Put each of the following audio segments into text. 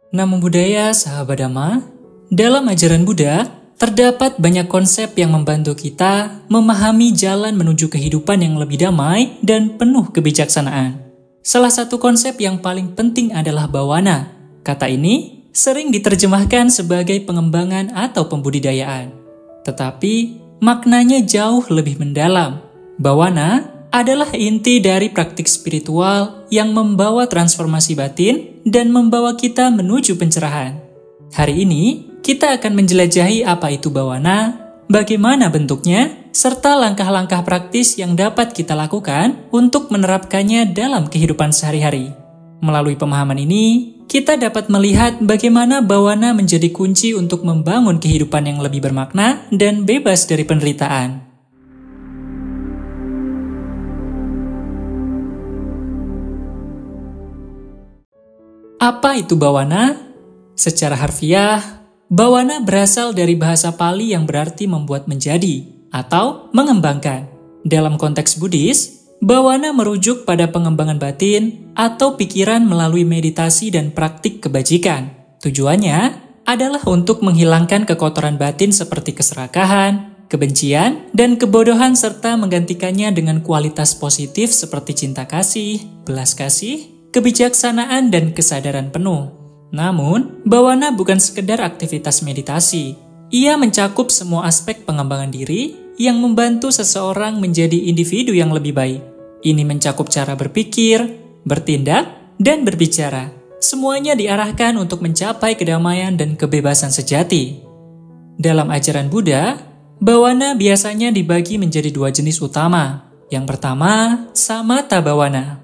Namo Buddhaya, sahabat Dhamma. Dalam ajaran Buddha, terdapat banyak konsep yang membantu kita memahami jalan menuju kehidupan yang lebih damai dan penuh kebijaksanaan. Salah satu konsep yang paling penting adalah bawana. Kata ini sering diterjemahkan sebagai pengembangan atau pembudidayaan. Tetapi, maknanya jauh lebih mendalam. Bawana adalah inti dari praktik spiritual yang membawa transformasi batin dan membawa kita menuju pencerahan. Hari ini, kita akan menjelajahi apa itu bawana, bagaimana bentuknya, serta langkah-langkah praktis yang dapat kita lakukan untuk menerapkannya dalam kehidupan sehari-hari. Melalui pemahaman ini, kita dapat melihat bagaimana bawana menjadi kunci untuk membangun kehidupan yang lebih bermakna dan bebas dari penderitaan. Apa itu bawana? Secara harfiah, bawana berasal dari bahasa Pali yang berarti membuat menjadi atau mengembangkan. Dalam konteks Buddhis, bawana merujuk pada pengembangan batin atau pikiran melalui meditasi dan praktik kebajikan. Tujuannya adalah untuk menghilangkan kekotoran batin seperti keserakahan, kebencian, dan kebodohan serta menggantikannya dengan kualitas positif seperti cinta kasih, belas kasih, kebijaksanaan, dan kesadaran penuh. Namun, bawana bukan sekedar aktivitas meditasi. Ia mencakup semua aspek pengembangan diri yang membantu seseorang menjadi individu yang lebih baik. Ini mencakup cara berpikir, bertindak, dan berbicara. Semuanya diarahkan untuk mencapai kedamaian dan kebebasan sejati. Dalam ajaran Buddha, bawana biasanya dibagi menjadi dua jenis utama. Yang pertama, samatha bawana,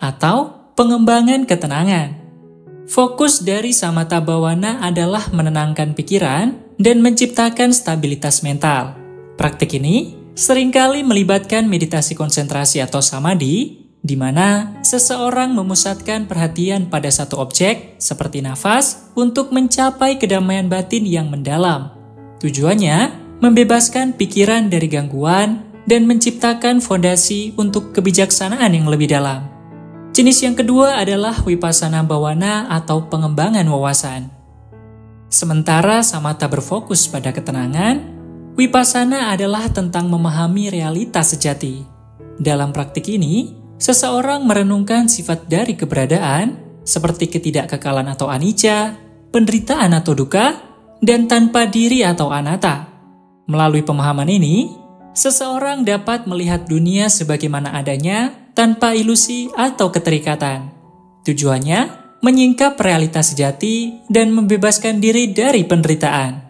atau pengembangan ketenangan. Fokus dari samatha bawana adalah menenangkan pikiran dan menciptakan stabilitas mental. Praktik ini seringkali melibatkan meditasi konsentrasi atau samadhi, di mana seseorang memusatkan perhatian pada satu objek, seperti nafas, untuk mencapai kedamaian batin yang mendalam. Tujuannya, membebaskan pikiran dari gangguan dan menciptakan fondasi untuk kebijaksanaan yang lebih dalam. Jenis yang kedua adalah vipassana bawana atau pengembangan wawasan. Sementara samatha berfokus pada ketenangan, vipassana adalah tentang memahami realitas sejati. Dalam praktik ini, seseorang merenungkan sifat dari keberadaan, seperti ketidakkekalan atau anicca, penderitaan atau duka, dan tanpa diri atau anatta. Melalui pemahaman ini, seseorang dapat melihat dunia sebagaimana adanya tanpa ilusi atau keterikatan. Tujuannya, menyingkap realitas sejati dan membebaskan diri dari penderitaan.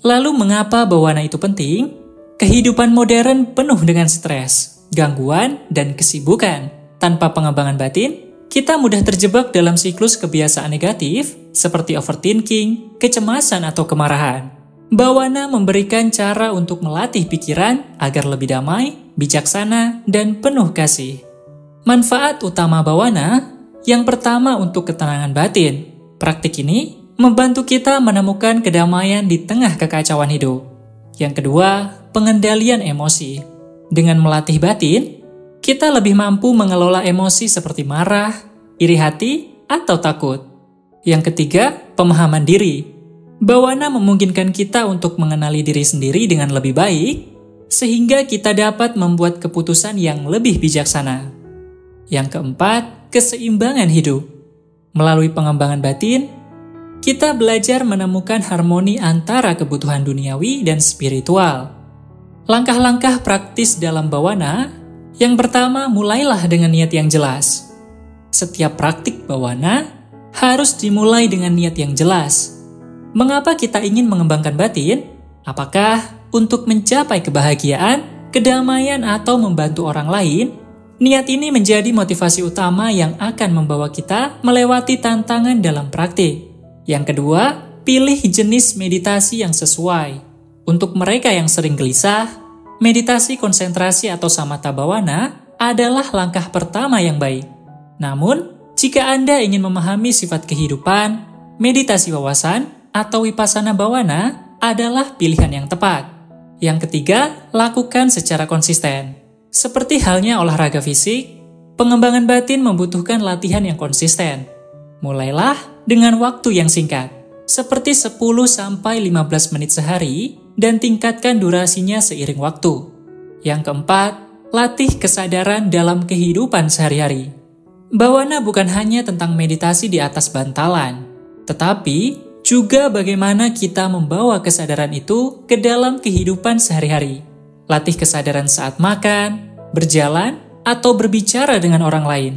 Lalu mengapa bawana itu penting? Kehidupan modern penuh dengan stres, gangguan, dan kesibukan. Tanpa pengembangan batin, kita mudah terjebak dalam siklus kebiasaan negatif seperti overthinking, kecemasan, atau kemarahan. Bawana memberikan cara untuk melatih pikiran agar lebih damai, bijaksana, dan penuh kasih. Manfaat utama bawana, yang pertama untuk ketenangan batin. Praktik ini membantu kita menemukan kedamaian di tengah kekacauan hidup. Yang kedua, pengendalian emosi. Dengan melatih batin, kita lebih mampu mengelola emosi seperti marah, iri hati, atau takut. Yang ketiga, pemahaman diri. Bawana memungkinkan kita untuk mengenali diri sendiri dengan lebih baik, sehingga kita dapat membuat keputusan yang lebih bijaksana. Yang keempat, keseimbangan hidup. Melalui pengembangan batin, kita belajar menemukan harmoni antara kebutuhan duniawi dan spiritual. Langkah-langkah praktis dalam bawana, yang pertama, mulailah dengan niat yang jelas. Setiap praktik bawana harus dimulai dengan niat yang jelas. Mengapa kita ingin mengembangkan batin? Apakah untuk mencapai kebahagiaan, kedamaian, atau membantu orang lain? Niat ini menjadi motivasi utama yang akan membawa kita melewati tantangan dalam praktik. Yang kedua, pilih jenis meditasi yang sesuai. Untuk mereka yang sering gelisah, meditasi konsentrasi atau samatha bawana adalah langkah pertama yang baik. Namun, jika Anda ingin memahami sifat kehidupan, meditasi wawasan atau vipassana bawana adalah pilihan yang tepat. Yang ketiga, lakukan secara konsisten. Seperti halnya olahraga fisik, pengembangan batin membutuhkan latihan yang konsisten. Mulailah dengan waktu yang singkat, seperti 10-15 menit sehari, dan tingkatkan durasinya seiring waktu. Yang keempat, latih kesadaran dalam kehidupan sehari-hari. Bawana bukan hanya tentang meditasi di atas bantalan, tetapi juga bagaimana kita membawa kesadaran itu ke dalam kehidupan sehari-hari. Latih kesadaran saat makan, berjalan, atau berbicara dengan orang lain.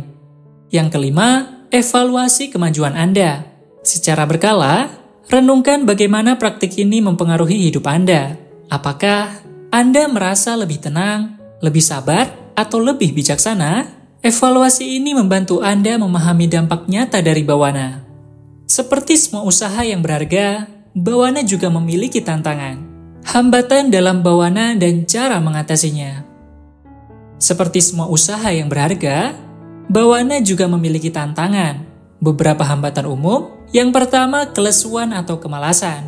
Yang kelima, evaluasi kemajuan Anda. Secara berkala, renungkan bagaimana praktik ini mempengaruhi hidup Anda. Apakah Anda merasa lebih tenang, lebih sabar, atau lebih bijaksana? Evaluasi ini membantu Anda memahami dampak nyata dari bawana. Seperti semua usaha yang berharga, bawana juga memiliki tantangan, hambatan dalam bawana dan cara mengatasinya. Seperti semua usaha yang berharga, bawana juga memiliki tantangan. Beberapa hambatan umum, yang pertama kelesuan atau kemalasan.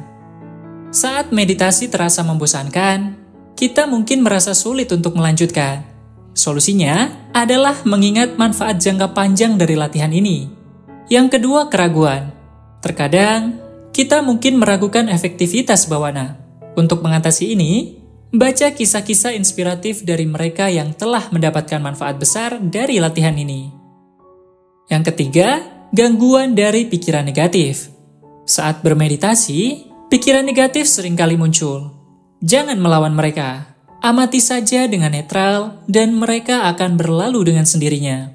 Saat meditasi terasa membosankan, kita mungkin merasa sulit untuk melanjutkan. Solusinya adalah mengingat manfaat jangka panjang dari latihan ini. Yang kedua, keraguan. Terkadang, kita mungkin meragukan efektivitas bawana. Untuk mengatasi ini, baca kisah-kisah inspiratif dari mereka yang telah mendapatkan manfaat besar dari latihan ini. Yang ketiga, gangguan dari pikiran negatif. Saat bermeditasi, pikiran negatif seringkali muncul. Jangan melawan mereka. Amati saja dengan netral, dan mereka akan berlalu dengan sendirinya.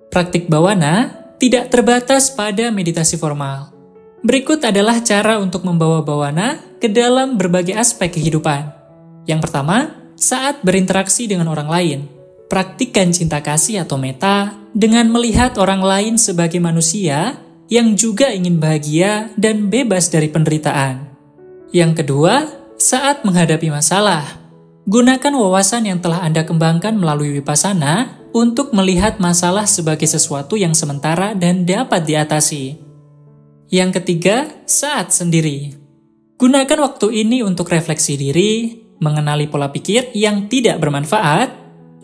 Praktik bawana tidak terbatas pada meditasi formal. Berikut adalah cara untuk membawa bawana ke dalam berbagai aspek kehidupan. Yang pertama, saat berinteraksi dengan orang lain. Praktikkan cinta kasih atau metta dengan melihat orang lain sebagai manusia yang juga ingin bahagia dan bebas dari penderitaan. Yang kedua, saat menghadapi masalah. Gunakan wawasan yang telah Anda kembangkan melalui Vipassana untuk melihat masalah sebagai sesuatu yang sementara dan dapat diatasi. Yang ketiga, saat sendiri. Gunakan waktu ini untuk refleksi diri, mengenali pola pikir yang tidak bermanfaat,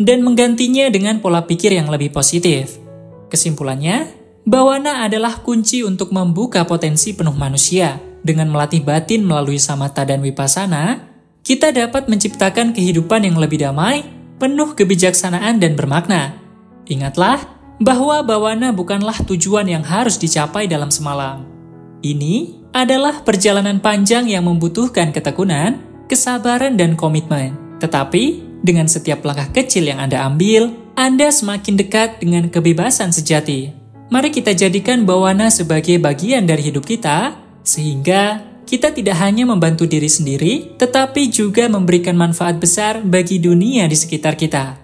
dan menggantinya dengan pola pikir yang lebih positif. Kesimpulannya, bawana adalah kunci untuk membuka potensi penuh manusia. Dengan melatih batin melalui samatha dan Vipassana, kita dapat menciptakan kehidupan yang lebih damai, penuh kebijaksanaan dan bermakna. Ingatlah bahwa bawana bukanlah tujuan yang harus dicapai dalam semalam. Ini adalah perjalanan panjang yang membutuhkan ketekunan, kesabaran, dan komitmen. Tetapi, dengan setiap langkah kecil yang Anda ambil, Anda semakin dekat dengan kebebasan sejati. Mari kita jadikan bawana sebagai bagian dari hidup kita, sehingga kita tidak hanya membantu diri sendiri, tetapi juga memberikan manfaat besar bagi dunia di sekitar kita.